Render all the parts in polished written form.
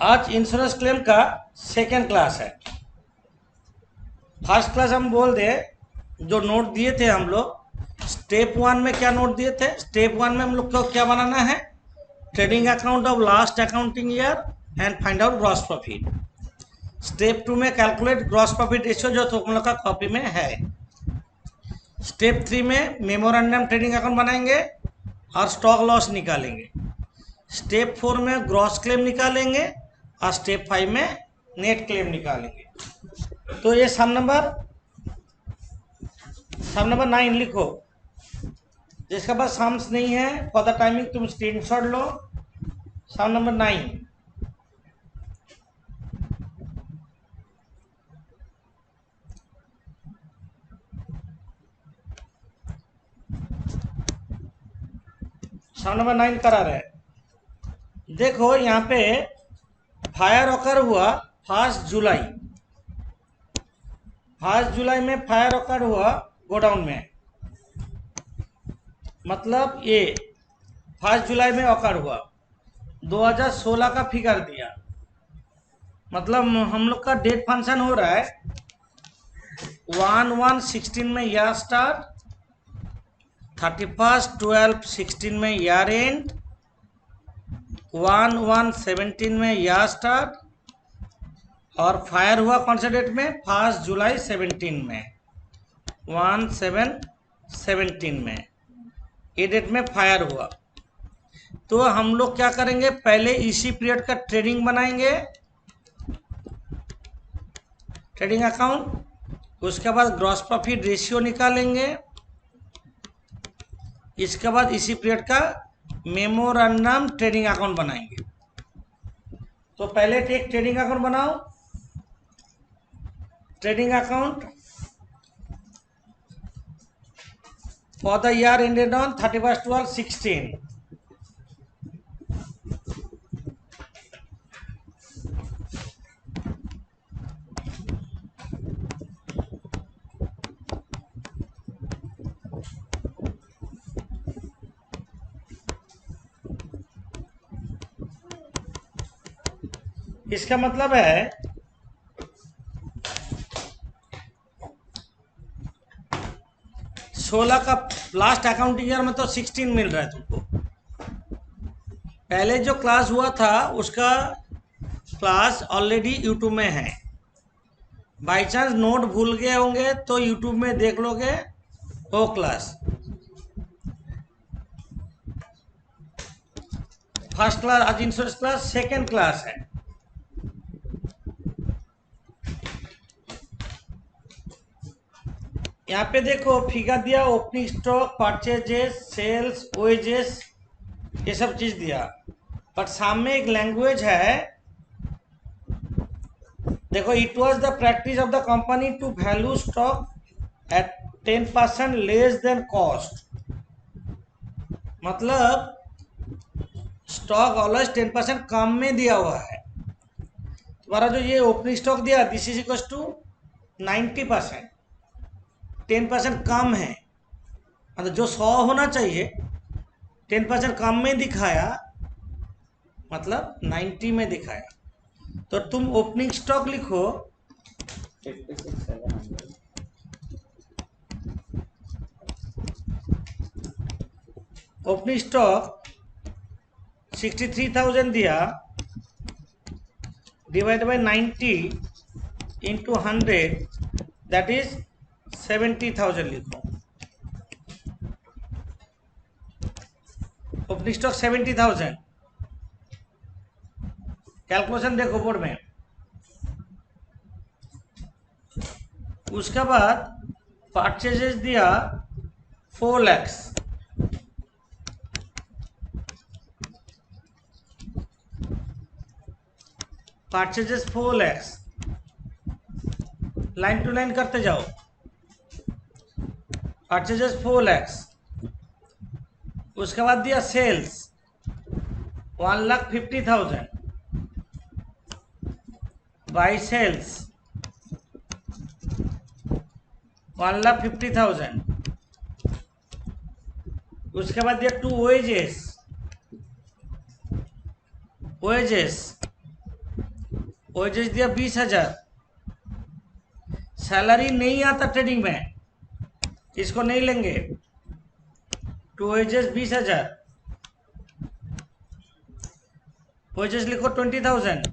आज insurance claim का second class है। फर्स्ट क्लास हम बोल दे जो नोट दिए थे हम लोग स्टेप 1 में क्या नोट दिए थे। स्टेप 1 में हम लोग को क्या बनाना है, trading account of last accounting year and find out gross profit. Step 2 में कैलकुलेट ग्रॉस प्रॉफिट रेशियो जो तो हम लोग का कॉपी में है। स्टेप 3 में मेमोरेंडम ट्रेडिंग अकाउंट बनाएंगे और स्टॉक लॉस निकालेंगे। स्टेप 4 में ग्रॉस क्लेम निकालेंगे और स्टेप 5 में नेट क्लेम निकालेंगे। तो ये सम नंबर 9 लिखो। जिसके पास सम्स नहीं है फॉर द टाइमिंग तुम स्क्रीनशॉट लो। सम नंबर 9 सम नंबर 9 करा रहे। देखो यहाँ पे फायर ऑकर हुआ 1 जुलाई। 1 जुलाई में फायर ऑकर हुआ गोडाउन में, मतलब ये 1 जुलाई में ऑकर हुआ। 2016 का फिगर दिया, मतलब हम लोग का डेट फंक्शन हो रहा है 1/1/16 में ईयर स्टार्ट, 31/12/16 में ईयर एंड, 1/1/17 में ईयर स्टार्ट और फायर हुआ कौन से डेट में 1 जुलाई 17 में, 1/7/17 में ये डेट में फायर हुआ। तो हम लोग क्या करेंगे, पहले इसी पीरियड का ट्रेडिंग बनाएंगे ट्रेडिंग अकाउंट, उसके बाद ग्रॉस प्रॉफिट रेशियो निकालेंगे, इसके बाद इसी पीरियड का मेमोरेंडम ट्रेडिंग अकाउंट बनाएंगे। तो पहले एक ट्रेडिंग अकाउंट बनाओ। Trading account for the year ended on 31/12/16। इसका मतलब है सोलह का लास्ट अकाउंटिंग ईयर में तो 16 मिल रहा है तुमको। पहले जो क्लास हुआ था उसका क्लास ऑलरेडी यूट्यूब में है। बाई चांस नोट भूल गए होंगे तो यूट्यूब में देख लोगे वो क्लास। फर्स्ट क्लास आज इंश्योरेंस क्लास सेकेंड क्लास है। यहाँ पे देखो फिगर दिया, opening stock, purchases, sales, wages, ये सब चीज दिया। बट सामने एक लैंग्वेज है, देखो it was the practice of the company to value stock at 10% less than cost. मतलब स्टॉक ऑलवेज 10% कम में दिया हुआ है। तुम्हारा जो ये ओपनिंग स्टॉक दिया दिस इज इक्वल टू 90%, 10% कम है। मतलब जो 100 होना चाहिए 10% कम में दिखाया, मतलब 90 में दिखाया। तो तुम ओपनिंग स्टॉक लिखो 56,700। ओपनिंग स्टॉक 63,000 दिया, divide by 90 into 100 that is 70,000 लिखो। Opening stock 70,000। कैलकुलेशन देखो बोर्ड में। उसके बाद परचेजेस दिया 4 lakh, purchases 4 lakh, line to line करते जाओ। परचेजेस 4 लाख, उसके बाद दिया सेल्स 1,50,000 बाई सेल्स 1,50,000। उसके बाद दिया 2 वेजेस वेजेस दिया 20,000, सैलरी नहीं आता ट्रेडिंग में, इसको नहीं लेंगे। टू वेजेस 20,000, वेजेस लिखो 20,000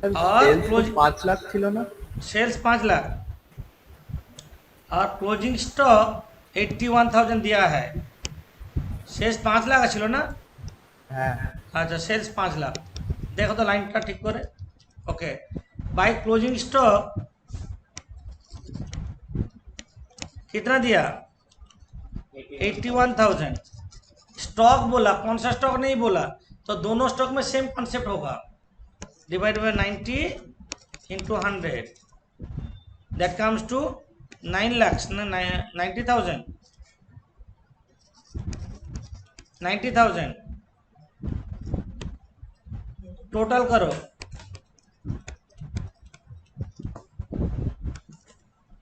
और সেলস তো क्लोज 5 লাখ ছিল না? सेल्स 5 लाख और क्लोजिंग स्टॉक 81,000 दिया है। सेल्स 5 लाख ছিল না? হ্যাঁ। अच्छा सेल्स 5 लाख, देखो तो लाइन का ठीक करे। ओके, बाय क्लोजिंग स्टॉक कितना दिया? 81,000। स्टॉक बोला, कौन सा स्टॉक नहीं बोला, तो दोनों स्टॉक में सेम कॉन्सेप्ट होगा। Divide by 90 into 100, that comes to 9 lakhs 90,000 90,000 total करो।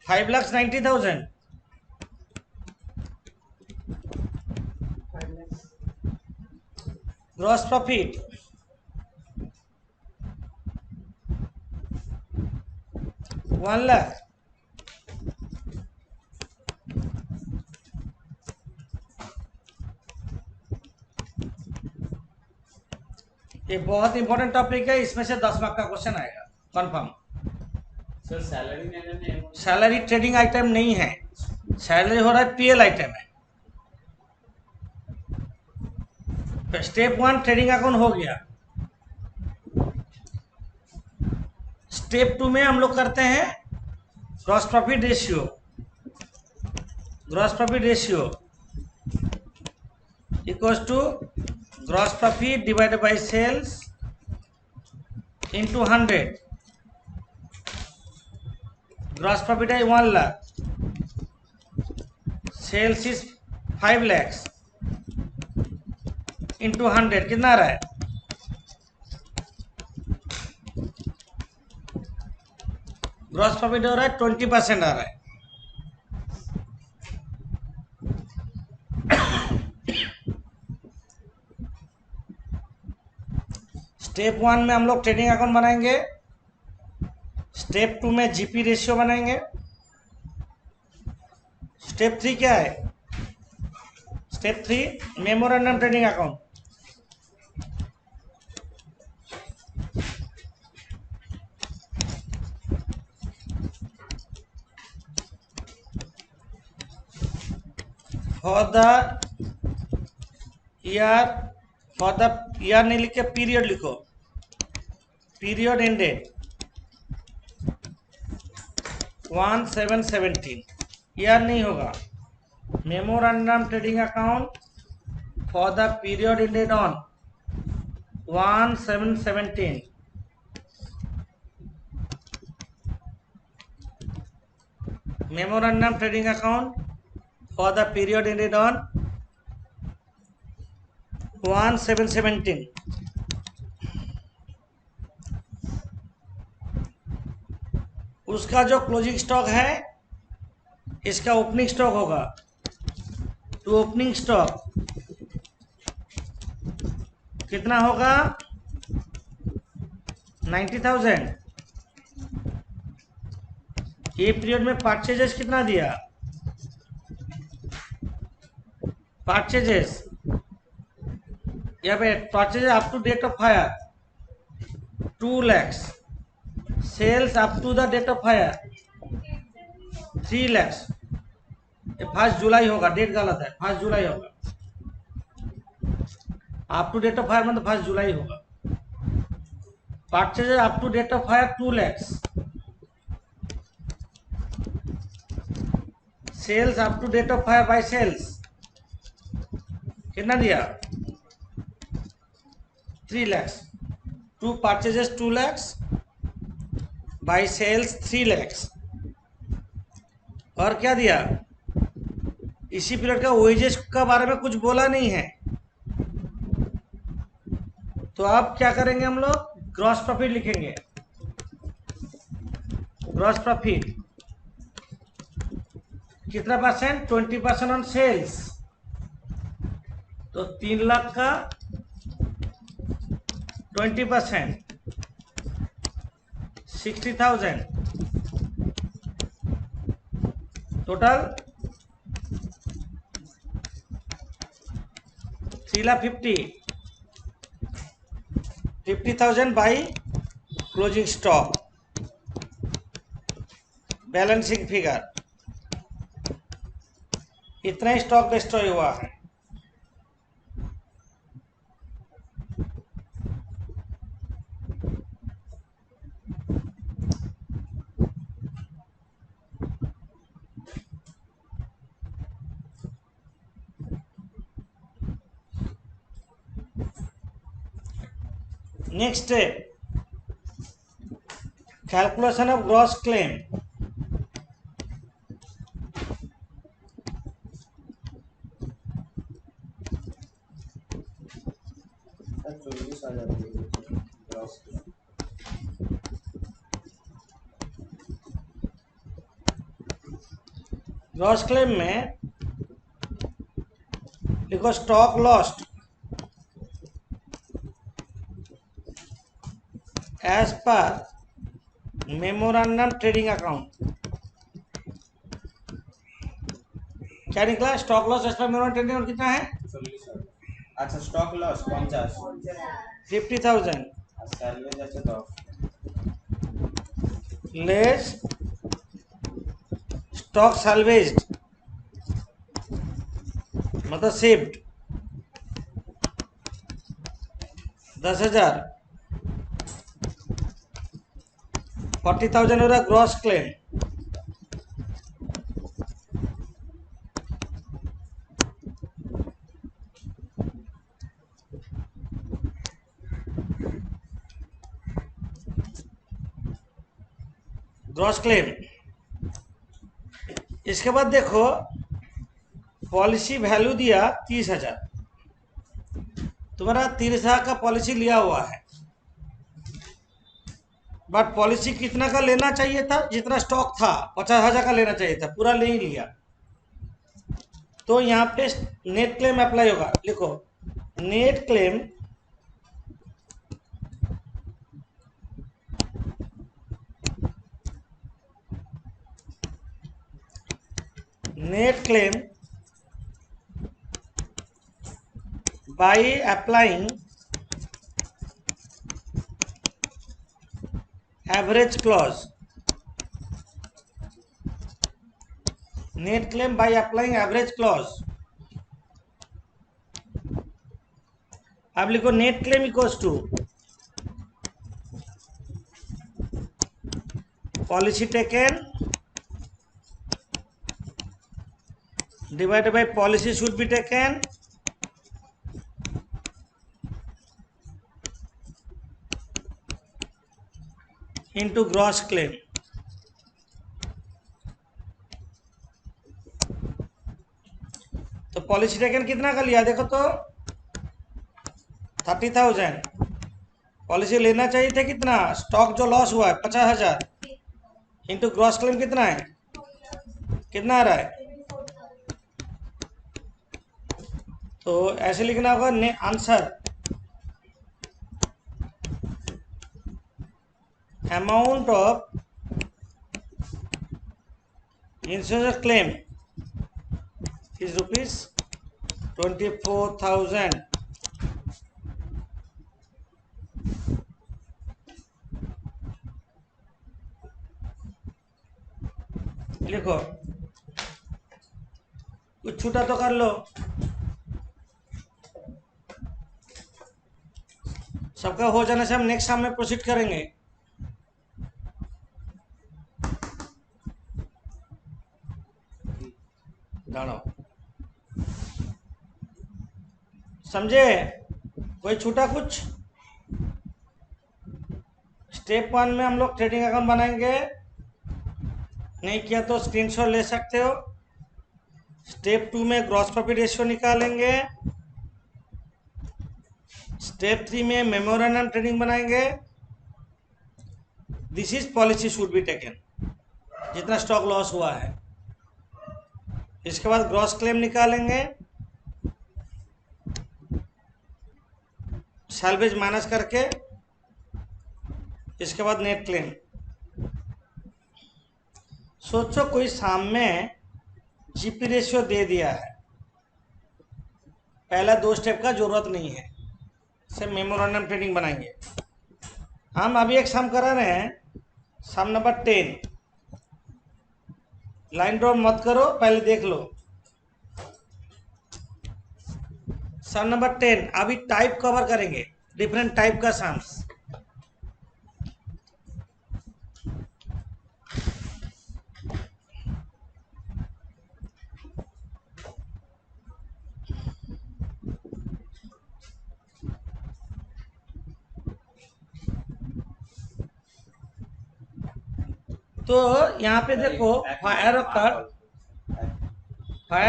5,90,000 ग्रॉस प्रॉफिट 1 लाख। ये बहुत इंपॉर्टेंट टॉपिक है, इसमें से 10 मार्क का क्वेश्चन आएगा कंफर्म। सर सैलरी में सैलरी ट्रेडिंग आइटम नहीं है, सैलरी हो रहा है पीएल आइटम है। स्टेप 1 ट्रेडिंग अकाउंट हो गया। स्टेप 2 में हम लोग करते हैं gross profit ratio. Gross profit ratio equals to gross profit divided by sales into 100। Gross profit है 1 lakh, sales is 5 lakhs into 100, कितना आ रहा है? ग्रॉस प्रॉफिट हो रहा है 20% आ रहा है। स्टेप 1 में हम लोग ट्रेडिंग अकाउंट बनाएंगे। स्टेप 2 में जीपी रेशियो बनाएंगे। स्टेप 3 क्या है? Step 3 memorandum trading account. For the year नहीं लिख के पीरियड लिखो। पीरियड एंडेड 1/7/17, ईयर नहीं होगा। Memorandum trading account for the period ended on 1/7/17। memorandum trading account for the period ended on 1/7/17। उसका जो क्लोजिंग स्टॉक है, इसका ओपनिंग स्टॉक होगा। तो ओपनिंग स्टॉक कितना होगा? 90,000। ये पीरियड में परचेजेस कितना दिया? परचेजेस यहाँ पे purchases up to date of fire 2 lakhs, sales up to the date of fire 3 lakhs। 1 जुलाई होगा, डेट गलत है, 1 जुलाई होगा। Up to date of fire मतलब 1 जुलाई होगा। Purchases up to date of fire 2 lakhs, sales up to date of fire by sales कितना दिया? 3 lakhs। To purchases 2 lakhs by sales 3 lakhs। और क्या दिया? इसी पीरियड का वेजेस का बारे में कुछ बोला नहीं है। तो अब क्या करेंगे हम लोग? ग्रॉस प्रॉफिट लिखेंगे। ग्रॉस प्रॉफिट कितना परसेंट? 20% on sales. तो 3 लाख का 20%, 60,000 total 3,50,000 by closing stock balancing figure इतना ही स्टॉक डिस्ट्रॉय हुआ है। Next calculation of gross claim. Sir 24 आ जाती है ग्रॉस की। ग्रॉस क्लेम में लिखो stock lost as per memorandum trading account. क्या निकला? Stock loss as per memorandum trading account कितना है? 24 अच्छा स्टॉक लॉस 50 50,000 सैलरी अच्छा तो लेस स्टॉक सैल्वेज्ड मतलब सेव्ड 10,000 40,000 हो रहा ग्रॉस क्लेम। Gross claim. इसके बाद देखो पॉलिसी वैल्यू दिया 30,000, तुम्हारा 30,000 का पॉलिसी लिया हुआ है, बट पॉलिसी कितना का लेना चाहिए था? जितना स्टॉक था 50,000 का लेना चाहिए था, पूरा नहीं लिया। तो यहाँ पे नेट क्लेम अप्लाई होगा। लिखो net claim by applying average clause। Net claim by applying average clause। अब लिखो net claim equals to policy taken divided by policy should be taken into gross claim। तो पॉलिसी टेकन कितना का लिया देखो तो 30,000। पॉलिसी लेना चाहिए था कितना? स्टॉक जो लॉस हुआ है 50,000 इंटू ग्रॉस क्लेम कितना है? कितना आ रहा है? तो ऐसे लिखना होगा answer amount of insurance claim is rupees 24,000। लिखो कुछ छूटा तो कर लो, सबका हो जाने से हम नेक्स्ट शाम में प्रोसीड करेंगे। जानो समझे? कोई छूटा कुछ? स्टेप 1 में हम लोग ट्रेडिंग अकाउंट बनाएंगे, नहीं किया तो स्क्रीनशॉट ले सकते हो। स्टेप 2 में ग्रॉस प्रॉफिट रेशियो निकालेंगे। स्टेप 3 में मेमोरेंडम ट्रेडिंग बनाएंगे। This is policy should be taken, जितना स्टॉक लॉस हुआ है। इसके बाद ग्रॉस क्लेम निकालेंगे, सैल्वेज माइनस करके। इसके बाद नेट क्लेम। सोचो कोई सामने जीपी रेशियो दे दिया है, पहला 2 स्टेप का जरूरत नहीं है, से मेमोरेंडम ट्रेडिंग बनाएंगे। हम अभी एक सम करा रहे हैं, सम नंबर 10। लाइन ड्रॉ मत करो, पहले देख लो। सम नंबर 10 अभी टाइप कवर करेंगे, डिफरेंट टाइप का सम्स। तो यहाँ पे देखो फायर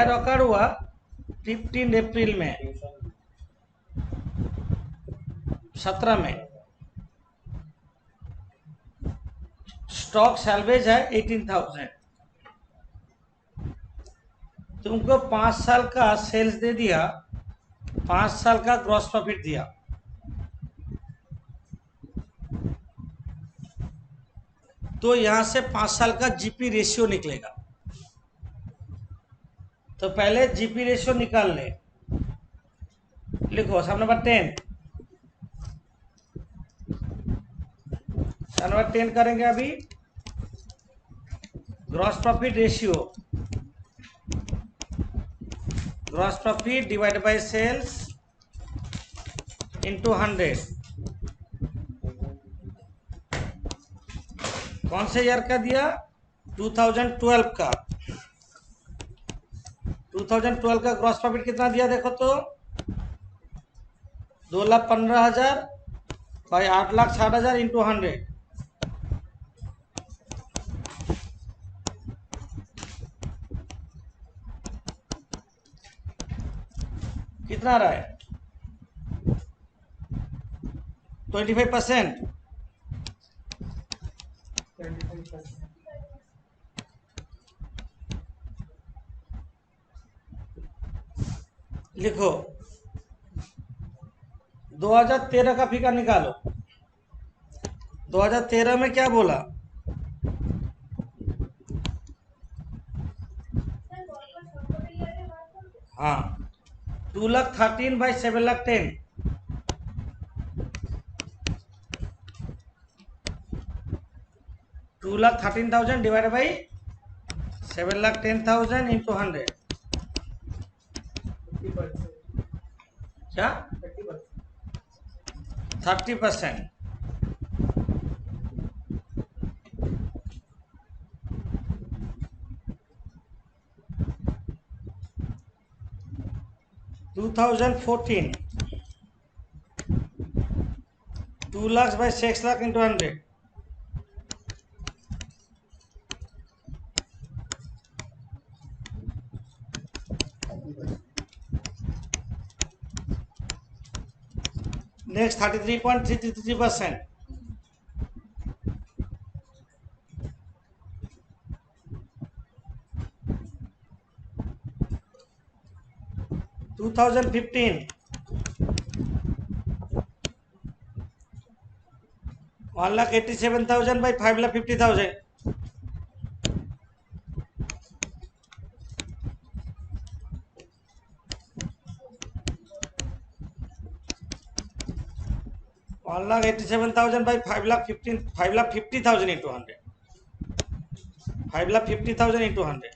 ऑकर हुआ 15 अप्रैल में, 17 में। स्टॉक सैल्वेज है 18,000। तुमको 5 साल का सेल्स दे दिया, 5 साल का ग्रॉस प्रॉफिट दिया। तो यहां से 5 साल का जीपी रेशियो निकलेगा। तो पहले जीपी रेशियो निकाल ले। लिखो सम नंबर 10। सम नंबर 10 करेंगे अभी। Gross profit ratio, gross profit divide by sales into 100। कौन से ईयर का दिया? 2012 का। 2012 का ग्रॉस प्रॉफिट कितना दिया देखो तो, 2,15,000 बाई 8,60,000 इंटू 100। कितना रहा है? 25%। लिखो 2013 का फिगर निकालो। 2013 में क्या बोला? हाँ, 2,13,000 बाई 7,10,000। 2,13,000 divide by 7,10,000 into 100। क्या? 30%। 2014 2 lakhs by 6 lakh into 100। 33.333%। 2015 1,87,000 by 5,50,000। 1,87,000 by 5,50,000 into 100। 5,50,000 into 100।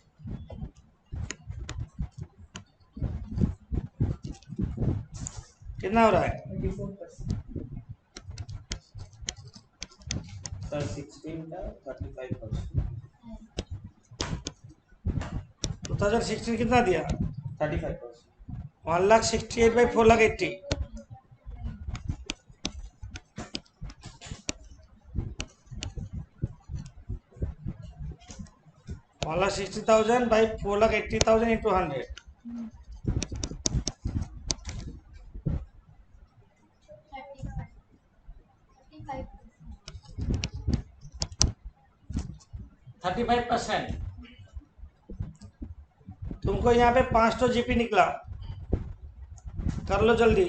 कितना हो रहा है? सर 16 का 35%। 2016 कितना दिया? 35%। 1,68,000 by 4,80,000। 1,60,000 by 4,80,000 into 100। 35%। तुमको यहाँ पे 5 तो जीपी निकला, कर लो जल्दी।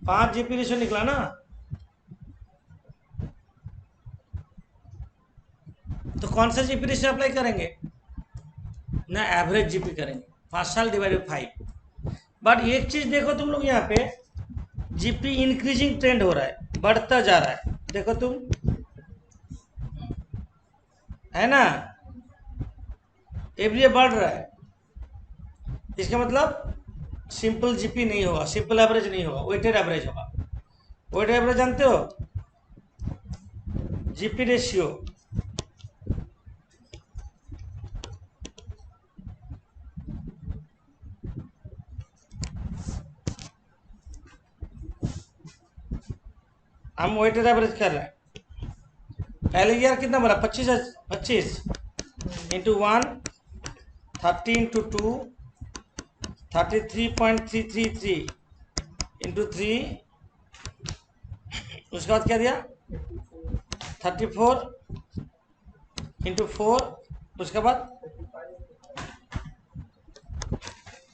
5 जीपी रेशियो निकला ना। तो कौन सा जीपी रेशियो अप्लाई करेंगे ना, एवरेज जीपी करेंगे, 5 साल डिवाइडेड 5। बट एक चीज देखो तुम लोग, यहाँ पे जीपी इंक्रीजिंग ट्रेंड हो रहा है, बढ़ता जा रहा है, देखो तुम, है ना, एवरी बढ़ रहा है। इसका मतलब सिंपल जीपी नहीं होगा, सिंपल एवरेज नहीं होगा, वेटेड एवरेज होगा। वेटेड एवरेज जानते हो, जीपी रेशियो हम वेटेड एवरेज कर रहे हैं। पहले ईयर कितना बोला, 25 इंटू 1, 30 इंटू 2, 33.333 इंटू 3, उसके बाद क्या दिया 34 इंटू 4, उसके बाद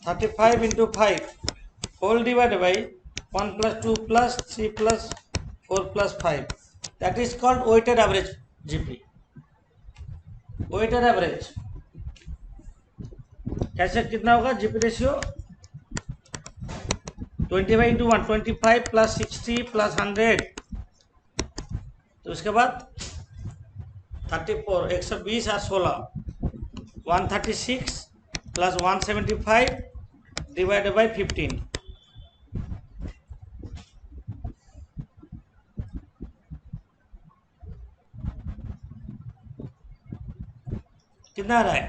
35 into 5 whole divide by 1 plus 2 plus 3 plus 4 plus 5, that is called weighted average GP. Weighted average कैसे, कितना होगा GP ratio 25 into 1, 25 plus 60 plus 100, तो उसके बाद 34, 120 और 16, 136 प्लस 175 डिवाइडेड बाई 15, कितना आ रहा है,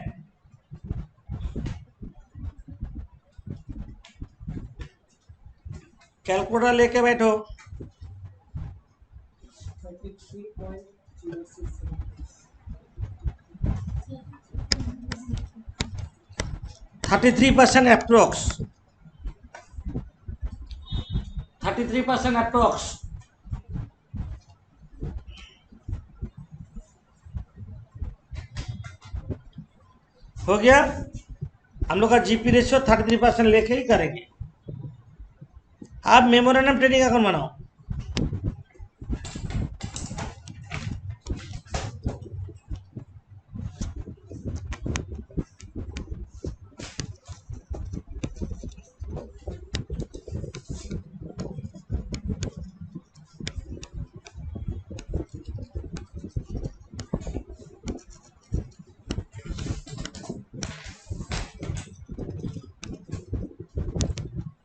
कैलकुलेटर लेके बैठो। 33% अप्रोक्स, 33% अप्रोक्स। हो गया, हम लोग का जीपी रेशियो 33% लेके ही करेंगे। आप मेमोरेंडम ट्रेडिंग अकाउंट बनाओ।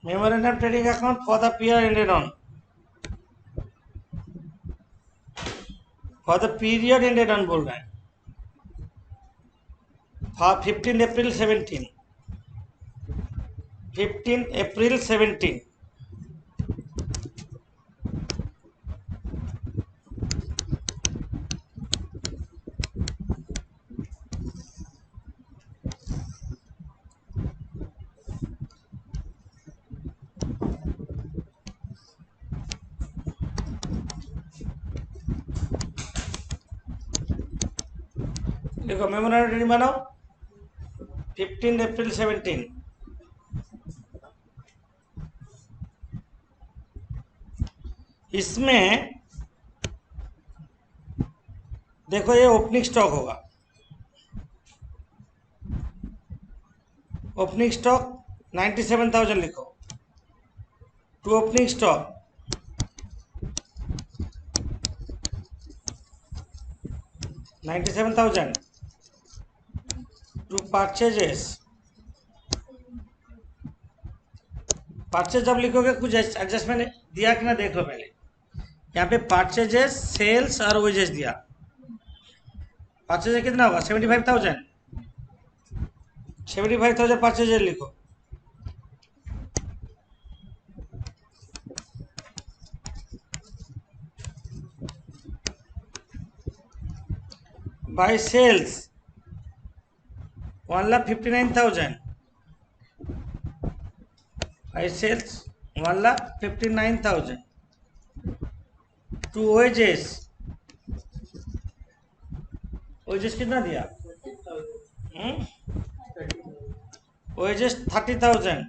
Memorandum trading account for the period ended on, for the period ended on बोल रहा है, 15 अप्रैल 17, 15 अप्रैल 17, देखो मेमोरेंडम ट्रेडिंग बनाओ 15 अप्रैल 17, इसमें देखो ये ओपनिंग स्टॉक होगा, ओपनिंग स्टॉक 97,000 लिखो, to opening stock 97,000, to purchases, purchase जब लिखोगे कुछ एडजस्टमेंट दिया कि ना देख लो पहले, यहाँ पे परचेजेस सेल्स और वेजेस दिया, परचेज कितना होगा 75,000, 75,000 परचेज लिखो, by sales 1,59,000, by sales 1,59,000, to wages, wages कितना दिया, वेजेस 30,000,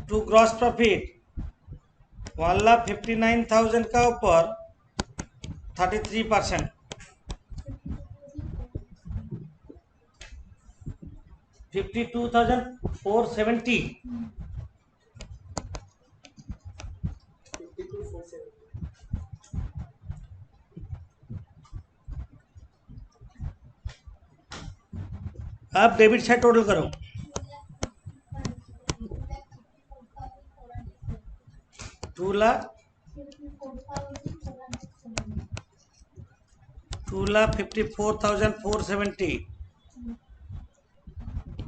टू ग्रॉस प्रॉफिट 1,59,000 का ऊपर 33%, 52,470. 52,470. अब डेबिट साइड टोटल करो। 2,54,470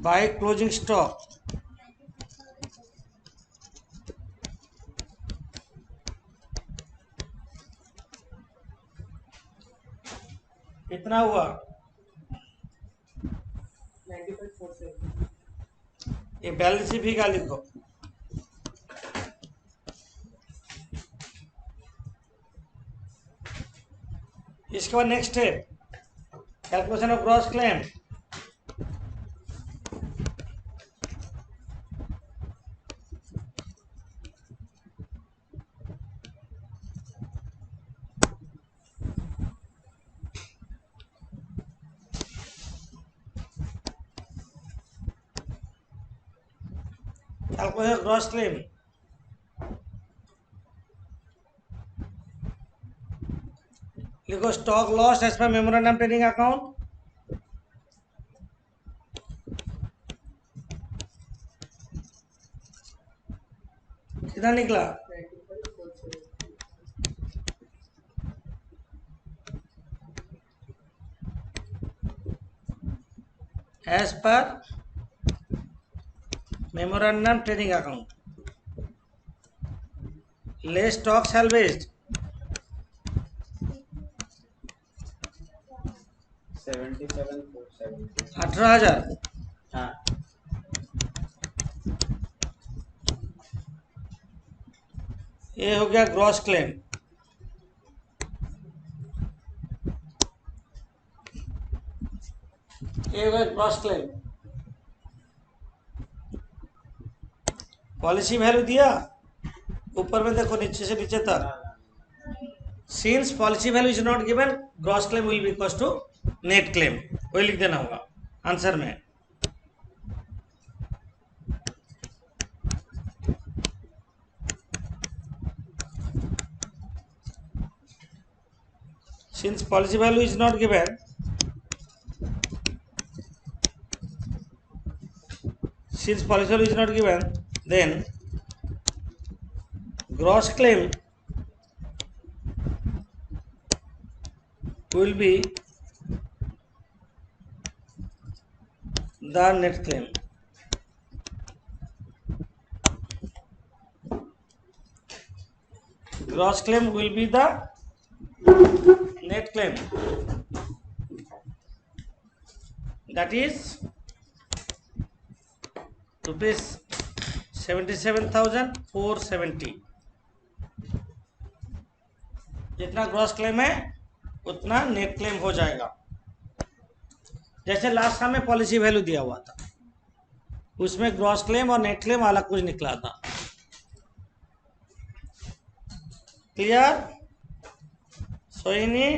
बाय क्लोजिंग स्टॉक। कितना हुआ? 95,470. ये बैलेंस शीट भी का लिखो। इसके बाद next step, calculation of gross claim. Calculation gross claim. लिखो stock loss as per memorandum trading account. कितना निकला? 95,470. As per memorandum trading account, less stock salvage 77,470. 18,000। हाँ, ये हो गया ग्रॉस क्लेम। ये हो गया ग्रॉस क्लेम। पॉलिसी वैल्यू दिया ऊपर में, देखो नीचे से नीचे तक। Since policy value is not given, gross claim will be equal to net claim, वही लिख देना होगा आंसर में। Since policy value is not given, then gross claim will be the net claim. Gross claim will be the net claim, that is rupees 77,470। जितना gross claim है उतना net claim हो जाएगा। जैसे लास्ट टाइम में policy value दिया हुआ था, उसमें ग्रॉस क्लेम और नेट क्लेम अलग कुछ निकला था। क्लियर? सोहिनी,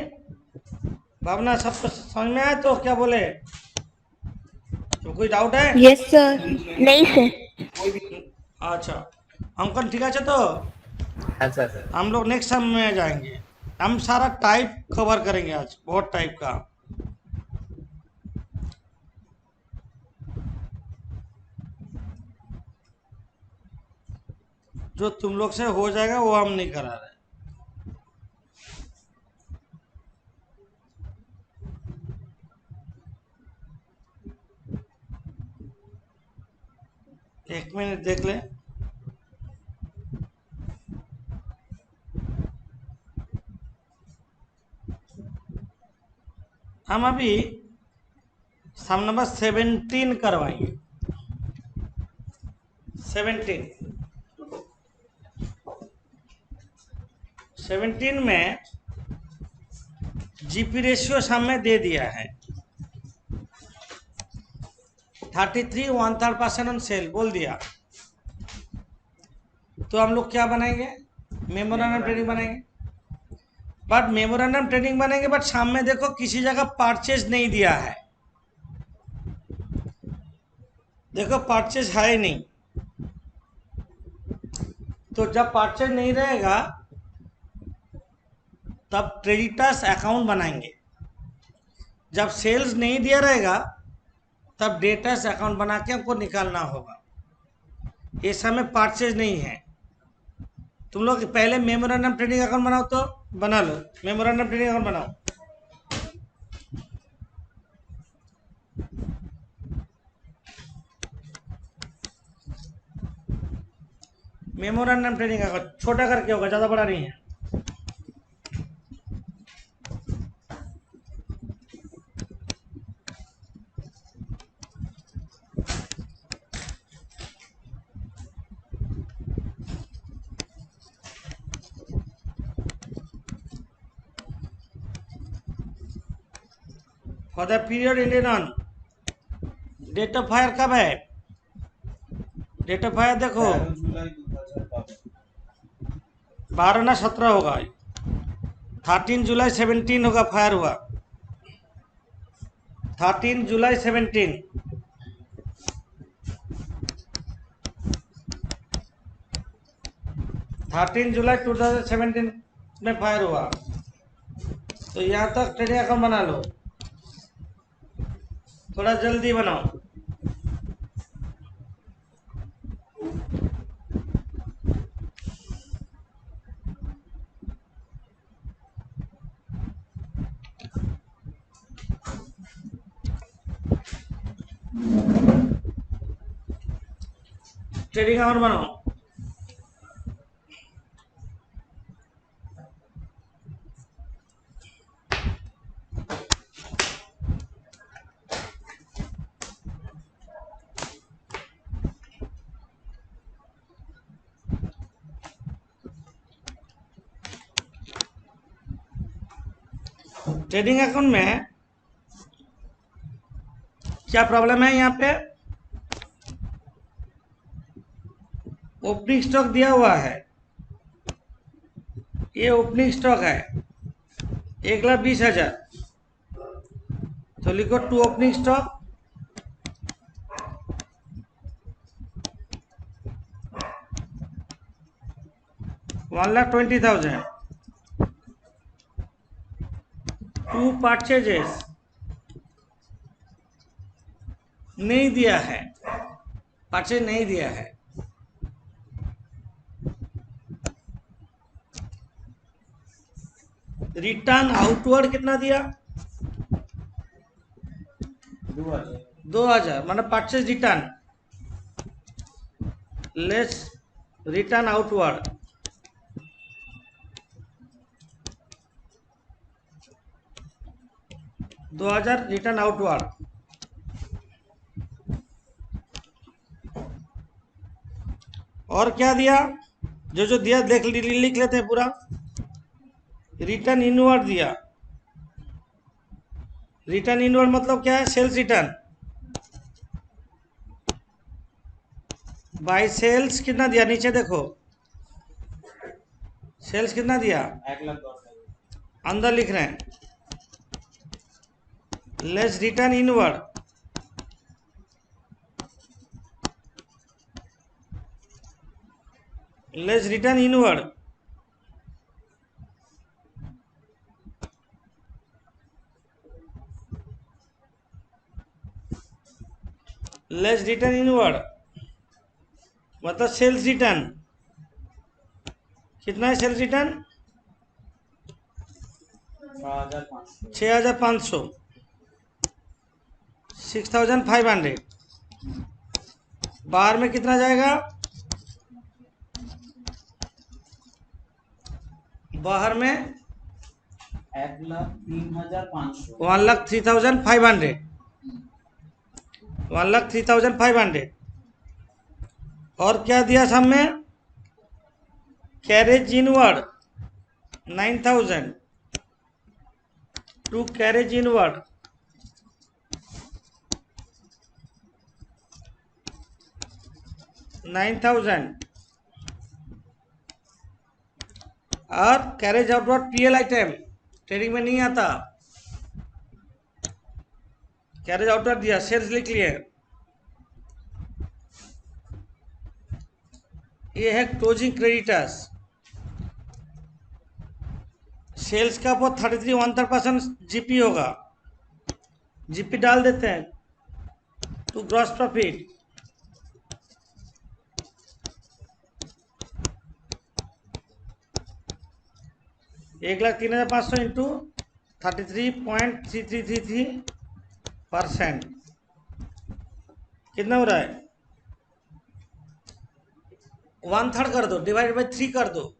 भावना, सब कुछ समझ में आया? तो क्या बोले, तो कोई डाउट है? Yes sir. नहीं सर। अच्छा अंकल, ठीक है। तो हाँ सर। हम लोग नेक्स्ट टाइम में जाएंगे। हम सारा टाइप कवर करेंगे आज, बहुत टाइप का। जो तुम लोग से हो जाएगा वो हम नहीं करा रहे। एक मिनट देख ले। हम अभी सम नंबर 17 करवाएंगे। 17 में जीपी रेशियो सामने दे दिया है 33 1/3% ऑन सेल बोल दिया। तो हम लोग क्या बनाएंगे? मेमोरेंडम ट्रेडिंग बनाएंगे। बट मेमोरेंडम ट्रेडिंग बनेंगे, बट शाम में देखो किसी जगह परचेज नहीं दिया है, देखो परचेज है ही नहीं। तो जब परचेज नहीं रहेगा तब क्रेडिटर्स अकाउंट बनाएंगे, जब सेल्स नहीं दिया रहेगा तब डेटर्स अकाउंट बना के हमको निकालना होगा। ये समय परचेज नहीं है। तुम लोग पहले मेमोरेंडम ट्रेडिंग अकाउंट बनाओ, तो बना लो, मेमोरेंडम ट्रेडिंग अकाउंट बनाओ। मेमोरेंडम ट्रेडिंग अकाउंट छोटा करके होगा, ज़्यादा बड़ा नहीं है। For the period ended on, date of fire कब है? डेट ऑफ फायर देखो 13 जुलाई 2022। 12 ना 17 होगा, 13 जुलाई 17 होगा, फायर हुआ 13 जुलाई 17। 13 जुलाई 2017 में फायर हुआ। तो यहाँ तक ट्रेडिंग अकाउंट बना लो, थोड़ा जल्दी बनाओ। ट्रेडिंग अकाउंट बनाओ। ट्रेडिंग अकाउंट में क्या प्रॉब्लम है? यहाँ पे ओपनिंग स्टॉक दिया हुआ है, ये ओपनिंग स्टॉक है 1,20,000, तो लिखो to opening stock $1,20,000, to purchases नहीं दिया है, परचेज नहीं दिया है। रिटर्न आउटवर्ड कितना दिया? 2,000, मतलब purchase return less return outward, $2,000 return outward. और क्या दिया? जो जो दिया लिख लेते हैं पूरा। रिटर्न इनवर्ड दिया, रिटर्न इनवर्ड मतलब क्या है? सेल्स रिटर्न बाय सेल्स कितना दिया? नीचे देखो सेल्स कितना दिया, 1,10,000। अंदर लिख रहे हैं less return inward, less return inward, less return inward मतलब सेल्स रिटर्न कितना है? Sales return 6,500। 6,500, 6,500। बाहर में कितना जाएगा? बाहर में 1,03,500। 1,03,500, 1,03,500। और क्या दिया सामने? Carriage inward 9,000, to carriage inward 9,000। और carriage outward PL item trading में नहीं आता, कैरेज आउटवर्ड दिया, सेल्स लिख लिए। ये है क्लोजिंग क्रेडिटर्स, सेल्स का वो 33.13% जीपी होगा, जीपी डाल देते हैं टू ग्रॉस प्रॉफिट। एक लाख 3,500 इंटू 33.3333% कितना हो रहा है? 1/3 कर दो, डिवाइड बाई 3 कर दो,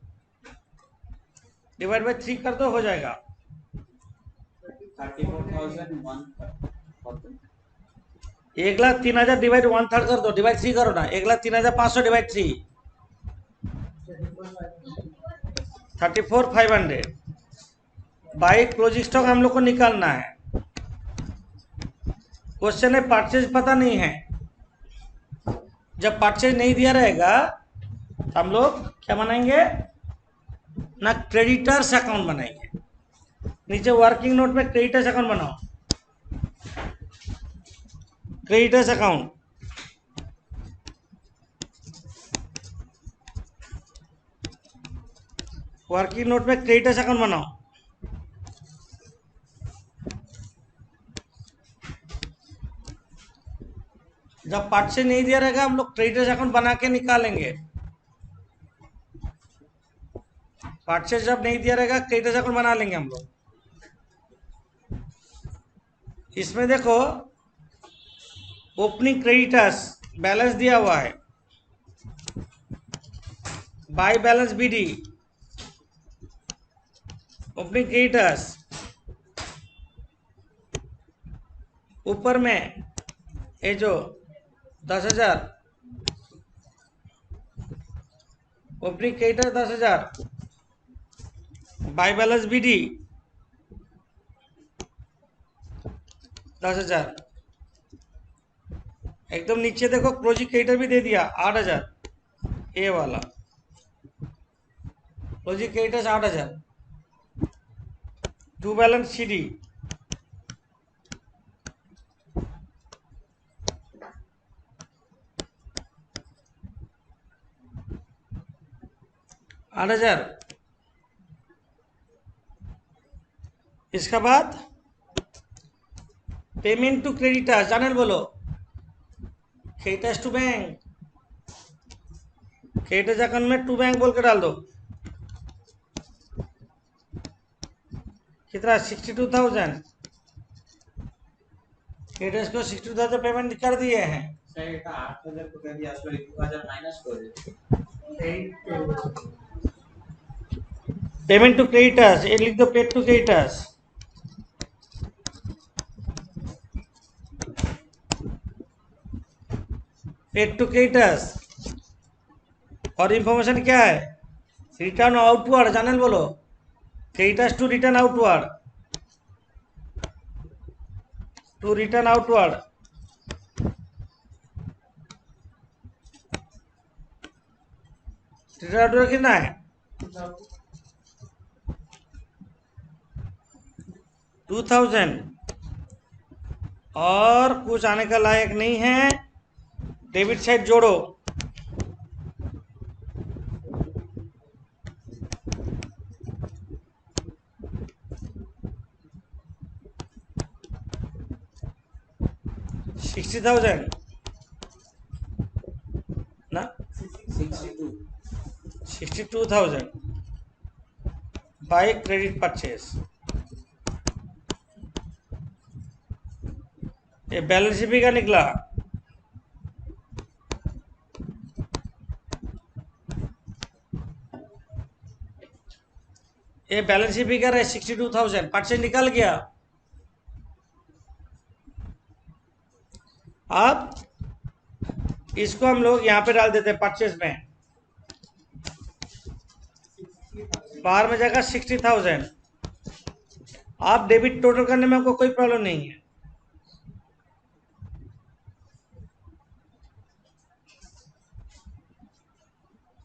डिवाइड बाई 3 कर दो, हो जाएगा। 1,03,000 डिवाइड 1/3 कर दो, डिवाइड 3 करो ना, 1,03,500 डिवाइड 3 34,500 बाई क्लोजिंग स्टॉक हम लोग को निकालना है। क्वेश्चन है परचेज पता नहीं है, जब परचेज नहीं दिया रहेगा तो हम लोग क्या बनाएंगे ना, क्रेडिटर्स अकाउंट बनाएंगे। नीचे वर्किंग नोट में क्रेडिटर्स अकाउंट बनाओ, क्रेडिटर्स अकाउंट, वर्किंग नोट में क्रेडिटर्स अकाउंट बनाओ। जब परचेज नहीं दिया रहेगा हम लोग क्रेडिटर्स अकाउंट बना के निकालेंगे। परचेज जब नहीं दिया रहेगा क्रेडिटर्स अकाउंट बना लेंगे हम लोग। इसमें देखो ओपनिंग क्रेडिटर्स बैलेंस दिया हुआ है, by balance BD, opening creditors, ऊपर में ये जो 10,000 opening creditor 10,000, by balance BD 10,000, एकदम नीचे देखो क्लोजिंग क्रेडिटर भी दे दिया 8,000, ये वाला closing creditors 8,000, to balance CD, आठ हजार। इसका बाद पेमेंट टू क्रेडिटर्स, जानल बोलो, creditors to bank, creditors account में टू बैंक बोल के डाल दो। कितना? 62,000, क्रेडिटर्स को 62,000 पेमेंट कर दिए हैं। 8,000 को कह दिया, 2,000 माइनस कर पेमेंट टू क्रेडिटर्स, ये लिख दो, paid to creditors, paid to creditors. और इंफॉर्मेशन क्या है? रिटर्न आउटवर्ड, जानल बोलो, creditors to return outward, to return outward. Return outward कितना है? 2,000, और कुछ आने का लायक नहीं है। डेबिट साइड जोड़ो, $60,000 ना, 62,000 बाय क्रेडिट परचेस। ये बैलेंस शीट का निकला, ये बैलेंस शीट फिगर है 62,000, परचेज निकल गया। अब इसको हम लोग यहाँ पे डाल देते हैं परचेज में, बाहर में जाएगा 60,000। आप डेबिट टोटल करने में आपको कोई प्रॉब्लम नहीं है।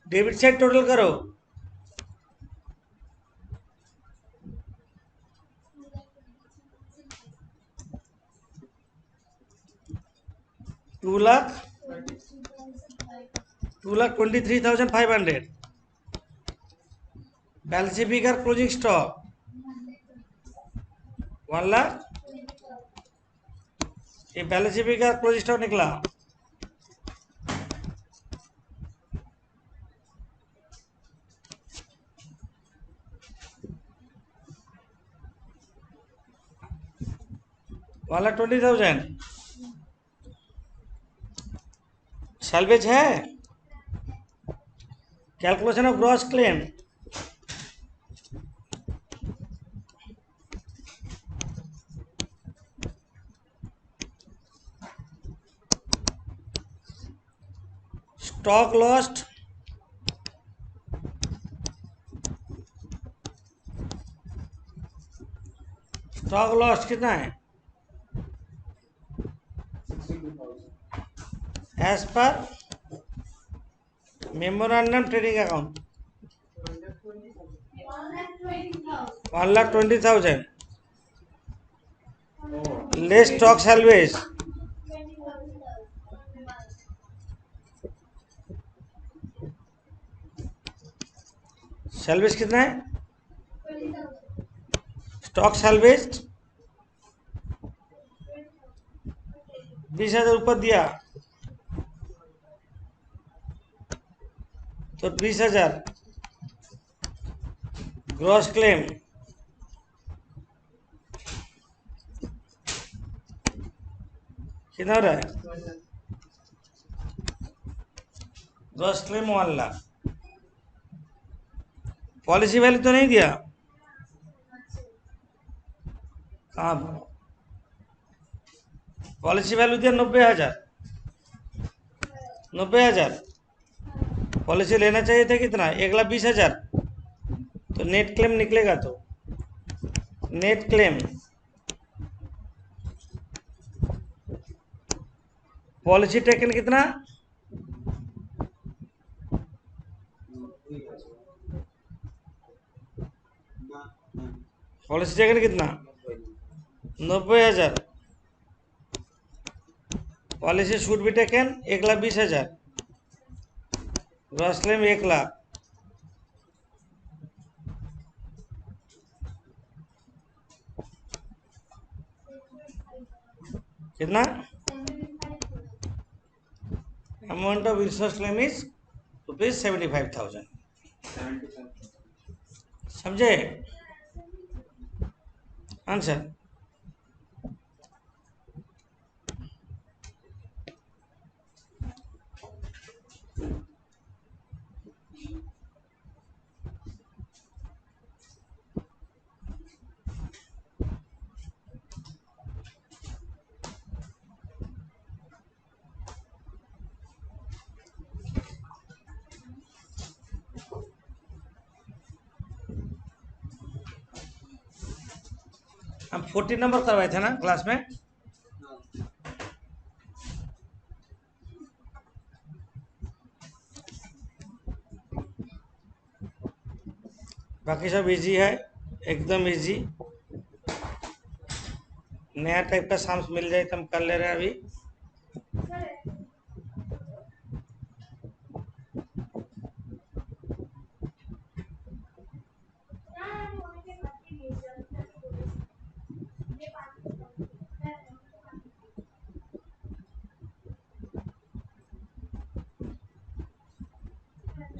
डेबिट साइड टोटल करो, 2,23,500. Balance sheet figure closing stock 1 lakh. ये balance sheet figure closing stock निकला. वाला 20,000. सैल्वेज है. Calculation of gross claim. Stock lost. Stock lost कितना है? 62,000. As per memorandum trading account 1,20,000. Less stock salvage. Salvage कितना है? Stock salvage 20,000 ऊपर दिया तो 20,000. ग्रॉस क्लेम कितना हो रहा है? Gross claim 1 lakh. Policy value तो नहीं दिया. कहाँ पॉलिसी वैल्यू दिया? 90,000. 90,000. पॉलिसी लेना चाहिए था कितना? 1,20,000. तो नेट क्लेम निकलेगा. तो नेट क्लेम पॉलिसी टेकन कितना? पॉलिसी टेकन कितना? 90,000. Policy should be taken 1,20,000. Gross claim 1 lakh. कितना? Amount of insurance claim is ₹75,000. समझे? आंसर. हम 14 नंबर करवाए थे ना क्लास में. बाकी सब इजी है, एकदम इजी. नया टाइप का साम्स मिल जाए तो हम कर ले रहे हैं अभी.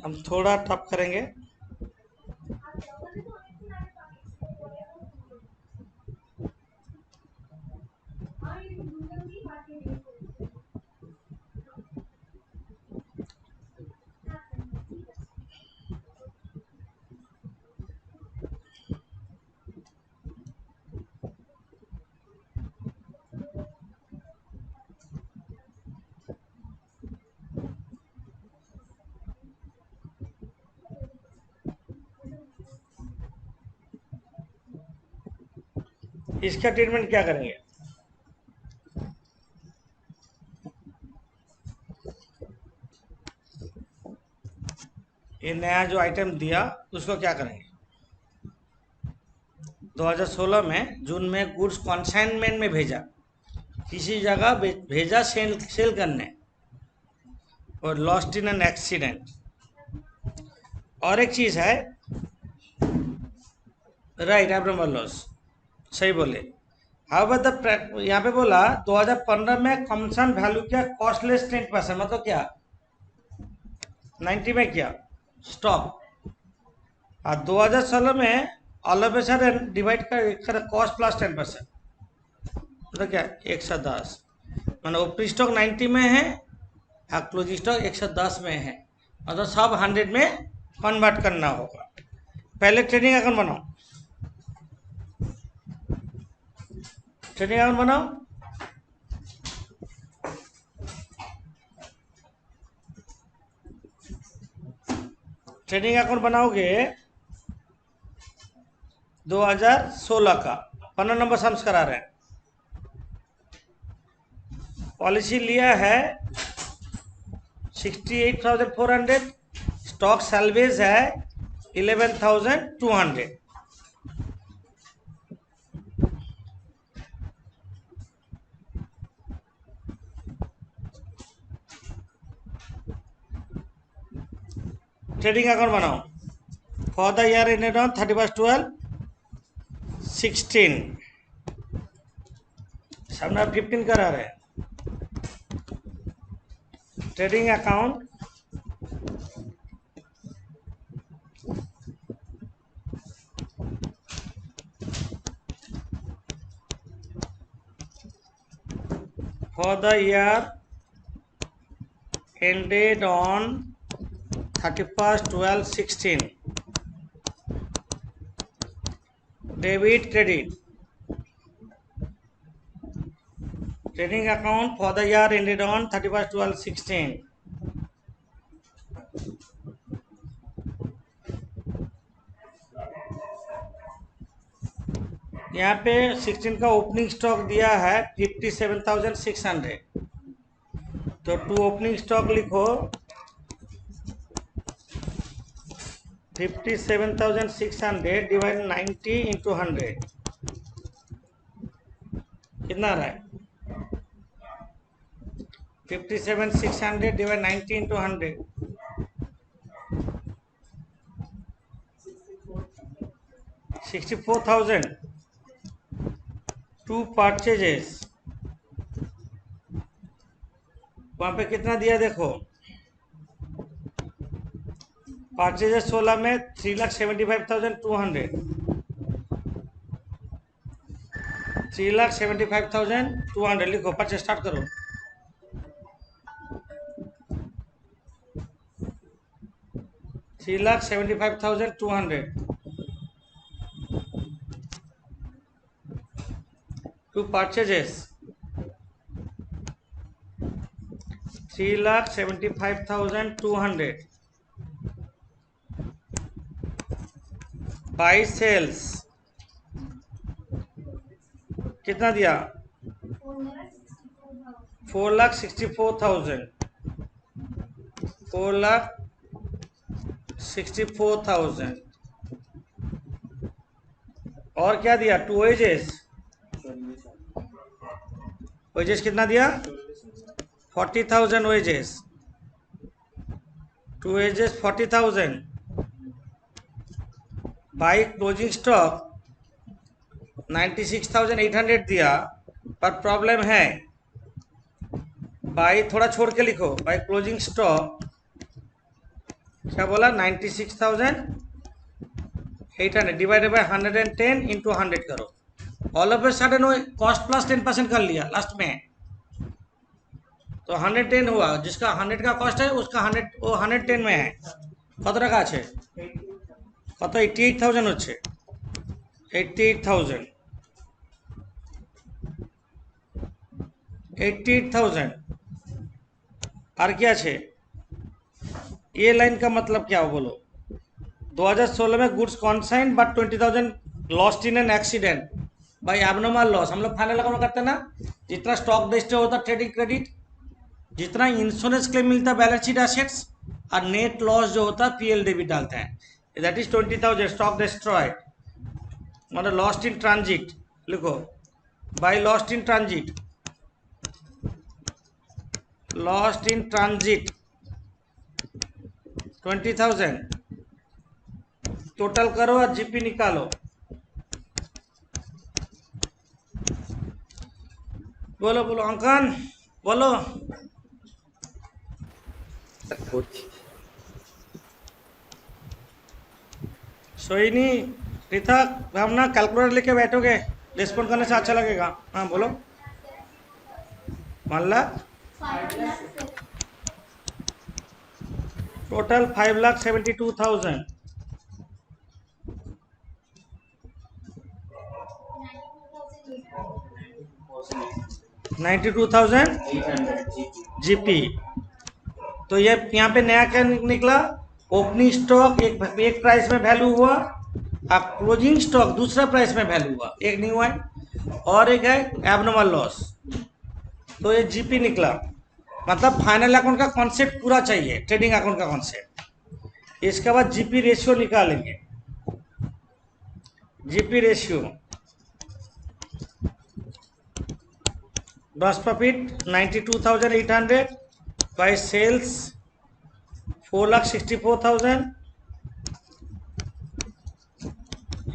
हम थोड़ा टफ करेंगे. इसका ट्रीटमेंट क्या करेंगे? ये नया जो आइटम दिया उसको क्या करेंगे? 2016 में जून में गुड्स कॉन्साइनमेंट में भेजा, किसी जगह भेजा सेल करने. और लॉस्ट इन एन एक्सीडेंट। और एक चीज है, राइट, एब्नॉर्मल लॉस, सही बोले। हाउ यहाँ पे बोला 2015 में कंजम्पशन वैल्यू क्या, कॉस्टलेस 10%, मतलब क्या 90 में क्या स्टॉक, और 2016 में all of a sudden divide कर कॉस्ट प्लस 10%, मतलब क्या 110, माना ओपनिंग स्टॉक 90 में है और क्लोजिंग स्टॉक 110 में है, मतलब सब 100 में कन्वर्ट करना होगा। पहले ट्रेडिंग अकाउंट बनाओ, ट्रेडिंग अकाउंट बनाओ। ट्रेडिंग अकाउंट बनाओगे 2016 का, 15 नंबर सम्स करा रहे हैं। पॉलिसी लिया है 68,400, स्टॉक सैलवेज है 11,200। ट्रेडिंग अकाउंट बनाओ for the year ended on 31/12/16, सामने आप 15 करा रहे हैं। ट्रेडिंग अकाउंट for the year ended on 31/12/16, debit credit, trading account for the year ended on 31/12/16, यहाँ पे 16 का ओपनिंग स्टॉक दिया है 57,600, तो टू ओपनिंग स्टॉक लिखो 57,600 डिवाइड 90 इंटू 100, कितना आ रहा है 57,600 डिवाइड 90 इंटू 100, 64,000। टू परचेजेस, वहां पे कितना दिया देखो, परचेजेस 16 में 3,75,200, 3,75,200 लिखो, परचेज स्टार्ट करो। $3,75,200 to purchases, 3,75,200 बाई सेल्स, कितना दिया 4,64,000, 4,64,000। और क्या दिया टू वेजेस, वेजेस कितना दिया 40,000 wages, to wages 40,000 by closing stock 96,800 दिया, पर प्रॉब्लम है बाई थोड़ा छोड़ के लिखो, बाई क्लोजिंग स्टॉक क्या बोला 96,800 डिवाइडेड बाई 110 इंटू 100 करो। ऑल ऑफ ए सडन वो कॉस्ट प्लस 10% कर लिया लास्ट में, तो 110 हुआ, जिसका 100 का कॉस्ट है उसका 100 वो 110 में है, কত টাকা আছে কত 88,000 হচ্ছে 88,000 88,000। আর কি আছে ये लाइन का मतलब क्या हो बोलो, 2016 में goods consign but 20,000 lost in an accident by abnormal loss. हम लोग फाइनल अकाउंट करते हैं ना, जितना स्टॉक डिस्ट्रॉय होता ट्रेडिंग क्रेडिट, जितना इंश्योरेंस क्लेम मिलता है बैलेंस शीट एसेट्स, और नेट लॉस जो होता है पीएल डेबिट डालते हैं, दैट इज 20,000 स्टॉक डिस्ट्रॉय, मतलब लॉस्ट इन ट्रांजिट लिखो, by lost in transit, lost in transit 20,000 total करो और जीपी निकालो। बोलो बोलो अंकन, बोलो। सोइनी, पृथक, भावना, कैलकुलेटर लेके बैठोगे, रिस्पॉन्ड करने से अच्छा लगेगा। हाँ बोलो। 1 लाख टोटल 5,72,000। 92,000 जीपी। तो ये यहाँ पे नया क्या निकला? ओपनिंग स्टॉक एक प्राइस में वैल्यू हुआ, अब क्लोजिंग स्टॉक दूसरा प्राइस में वैल्यू हुआ, एक नहीं हुआ है, और एक है एबनॉर्मल लॉस। तो ये जीपी निकला, मतलब फाइनल अकाउंट का कॉन्सेप्ट पूरा चाहिए, ट्रेडिंग अकाउंट का कॉन्सेप्ट। इसके बाद जीपी रेशियो निकालेंगे। GP ratio, gross profit 92,800 by sales 4,64,000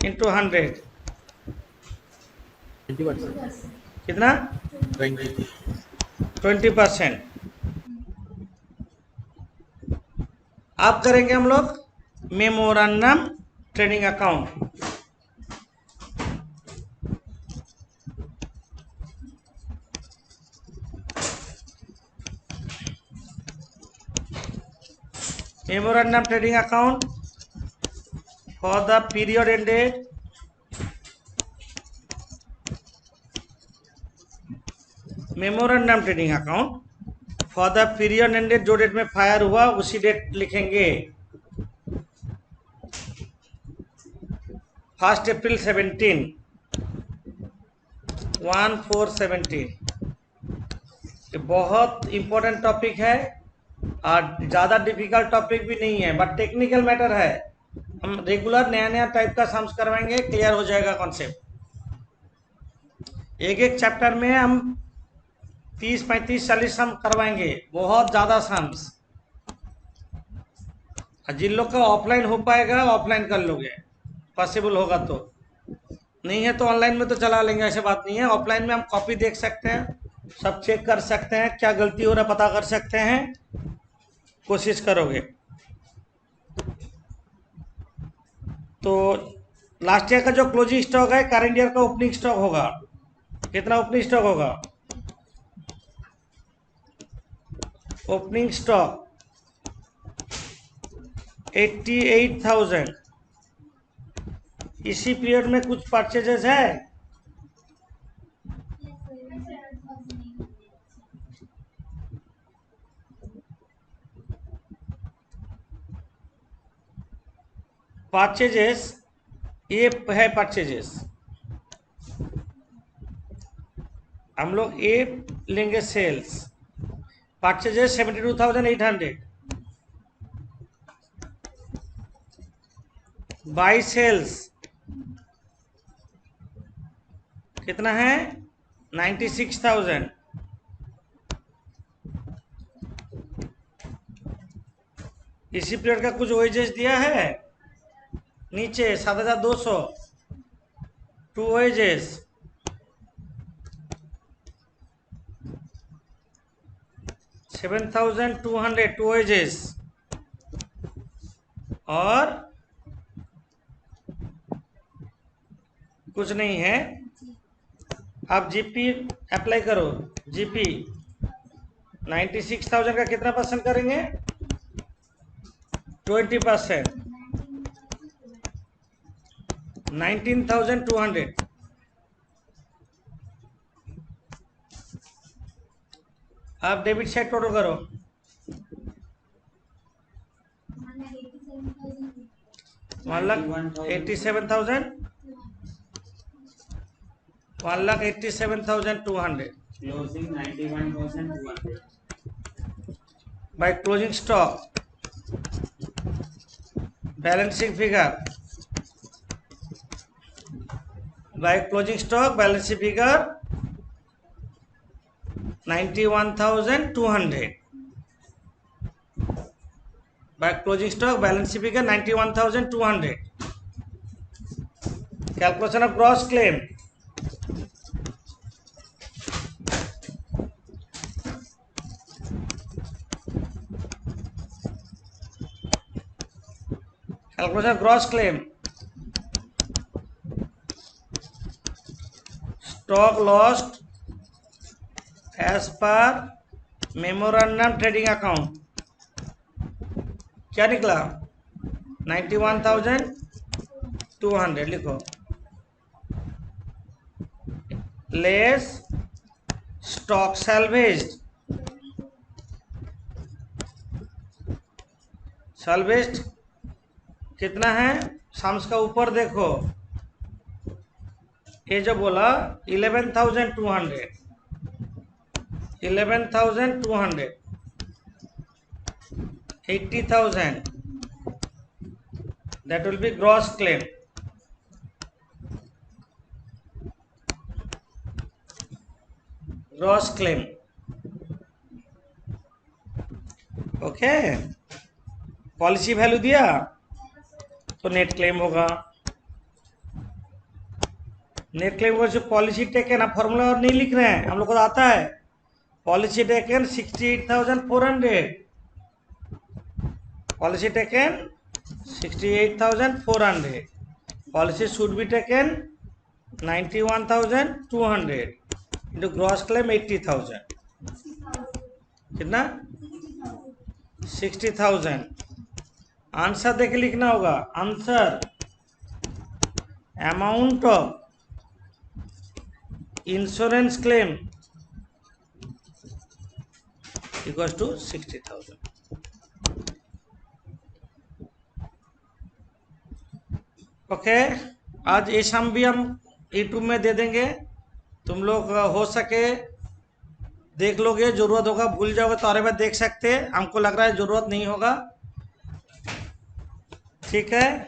into 100 कितना? 20%। अब करेंगे हम लोग मेमोरेंडम ट्रेडिंग अकाउंट। मेमोरेंडम ट्रेडिंग अकाउंट for the period ended memorandum trading account for the period ended, जो डेट में फायर हुआ उसी डेट लिखेंगे। 1 अप्रैल 17, 1/4/17। ये बहुत इंपॉर्टेंट टॉपिक है और ज़्यादा डिफिकल्ट टॉपिक भी नहीं है, बट टेक्निकल मैटर है। हम रेगुलर नया नया टाइप का सम्स करवाएंगे, क्लियर हो जाएगा कॉन्सेप्ट। एक एक चैप्टर में हम 30, 35, 40 सम करवाएंगे, बहुत ज़्यादा सम्स। जिन लोग का ऑफलाइन हो पाएगा ऑफलाइन कर लोगे, पॉसिबल होगा तो, नहीं है तो ऑनलाइन में तो चला लेंगे, ऐसे बात नहीं है। ऑफलाइन में हम कॉपी देख सकते हैं, सब चेक कर सकते हैं, क्या गलती हो रहा पता कर सकते हैं, कोशिश करोगे तो। लास्ट ईयर का जो क्लोजिंग स्टॉक है, करंट ईयर का ओपनिंग स्टॉक होगा। कितना ओपनिंग स्टॉक होगा? Opening stock 88,000। इसी पीरियड में कुछ परचेजेस है? परचेजेस, ये है परचेजेस। हम लोग ए लेंगे सेल्स, परचेजेस 72,800 बाई सेल्स कितना है? 96,000। इसी पीरियड का कुछ वेजेस दिया है नीचे 7,200 टू वेजेस, 7,200 टू वेजेस, और कुछ नहीं है। आप जीपी अप्लाई करो। जीपी 96,000 का कितना परसेंट करेंगे? 20%, 19,200। आप डेबिट साइड टोटल करो। 1,87,000, 1,87,200 Closing 91,200. by closing stock, balancing figure, by closing stock balancing figure 91,200 by closing stock balance sheet figure 91,200. Calculation of gross claim. Calculation of gross claim. Stock lost as per memorandum trading account. क्या निकला? 91,200 लिखो. Less stock salvaged. Salvaged कितना है? Sam's का ऊपर देखो, ये जो बोला 11,200, 80,000, that will be gross claim. Gross claim. Okay, policy value दिया तो नेट क्लेम होगा. नेट क्लेम को पॉलिसी टेकन, आप फॉर्मूला और नहीं लिख रहे हैं, हम लोग को आता है. Policy taken 68,400, policy taken 68,400, policy should be taken 91,200 into gross claim 80,000. कितना? 60,000. आंसर देके लिखना होगा. Answer amount of insurance claim equals to 60,000. Okay, आज ये शाम भी हम यूट्यूब में दे देंगे. तुम लोग हो सके देख लोगे, जरूरत होगा भूल जाओगे तो अरे भाई देख सकते हैं. हमको लग रहा है जरूरत नहीं होगा. ठीक है.